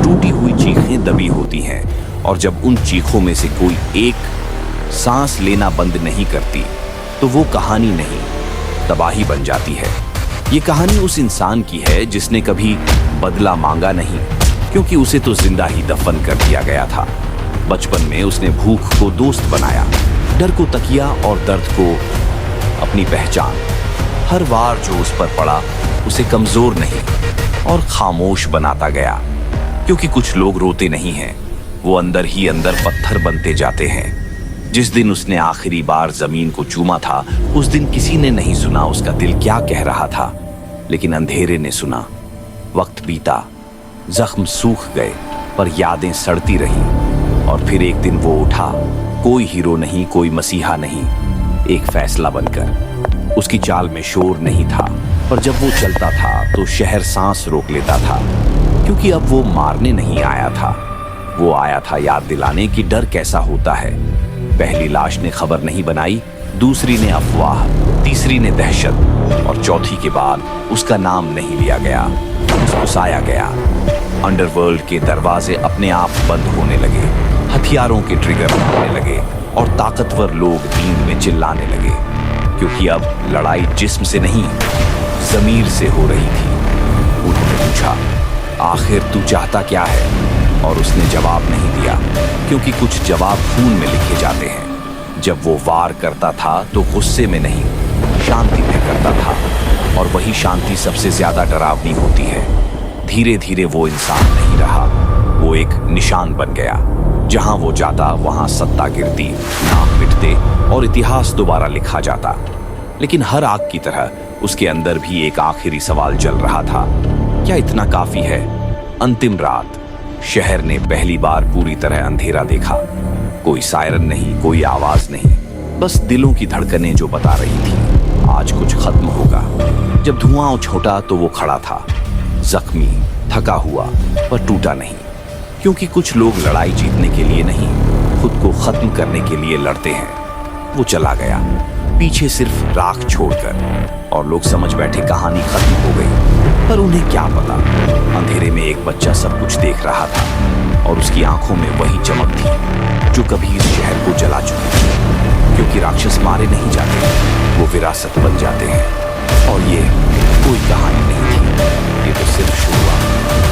टूटी हुई चीखें दबी होती हैं, और जब उन चीखों में से कोई एक सांस लेना बंद नहीं करती तो वो कहानी नहीं, तबाही बन जाती है। ये कहानी उस इंसान की है जिसने कभी बदला मांगा नहीं, क्योंकि उसे तो जिंदा ही दफन कर दिया गया था। बचपन में उसने भूख को दोस्त बनाया, डर को तकिया और दर्द को अपनी पहचान। हर वार जो उस पर पड़ा उसे कमजोर नहीं और खामोश बनाता गया, क्योंकि कुछ लोग रोते नहीं हैं, वो अंदर ही अंदर पत्थर बनते जाते हैं। जिस दिन उसने आखिरी बार जमीन को चूमा था, उस दिन किसी ने नहीं सुना उसका दिल क्या कह रहा था, लेकिन अंधेरे ने सुना। वक्त बीता, जख्म सूख गए, पर यादें सड़ती रहीं। और फिर एक दिन वो उठा, कोई हीरो नहीं, कोई मसीहा नहीं, एक फैसला बनकर। उसकी चाल में शोर नहीं था, पर जब वो चलता था तो शहर सांस रोक लेता था, क्योंकि अब वो मारने नहीं आया था, वो आया था याद दिलाने कि डर कैसा होता है। पहली लाश ने खबर नहीं बनाई, दूसरी ने अफवाह, तीसरी ने दहशत, और चौथी के बाद उसका नाम नहीं लिया गया, घुसाया गया। अंडरवर्ल्ड के दरवाजे अपने आप बंद होने लगे, हथियारों के ट्रिगर होने लगे, और ताकतवर लोग नींद में चिल्लाने लगे, क्योंकि अब लड़ाई जिस्म से नहीं, ज़मीर से हो रही थी। उन्होंने पूछा, आखिर तू चाहता क्या है? और उसने जवाब नहीं दिया, क्योंकि कुछ जवाब खून में लिखे जाते हैं। जब वो वार करता था तो गुस्से में नहीं, शांति में करता था, और वही शांति सबसे ज्यादा डरावनी होती है। धीरे धीरे वो इंसान नहीं रहा, वो एक निशान बन गया। जहां वो जाता वहां सत्ता गिरती, नाम मिटते और इतिहास दोबारा लिखा जाता। लेकिन हर आग की तरह उसके अंदर भी एक आखिरी सवाल जल रहा था, क्या इतना काफी है? अंतिम रात, शहर ने पहली बार पूरी तरह अंधेरा देखा। कोई सायरन नहीं, कोई आवाज नहीं, बस दिलों की धड़कनें जो बता रही थी आज कुछ खत्म होगा। जब धुआं उछोटा तो वो खड़ा था, जख्मी, थका हुआ, पर टूटा नहीं, क्योंकि कुछ लोग लड़ाई जीतने के लिए नहीं, खुद को खत्म करने के लिए लड़ते हैं। वो चला गया, पीछे सिर्फ राख छोड़कर, और लोग समझ बैठे कहानी खत्म हो गई। पर उन्हें क्या पता, अंधेरे में एक बच्चा सब कुछ देख रहा था, और उसकी आंखों में वही चमक थी जो कभी इस शहर को जला चुकी थी। क्योंकि राक्षस मारे नहीं जाते, वो विरासत बन जाते हैं। और ये कोई कहानी नहीं थी, ये तो सिर्फ शुरुआत।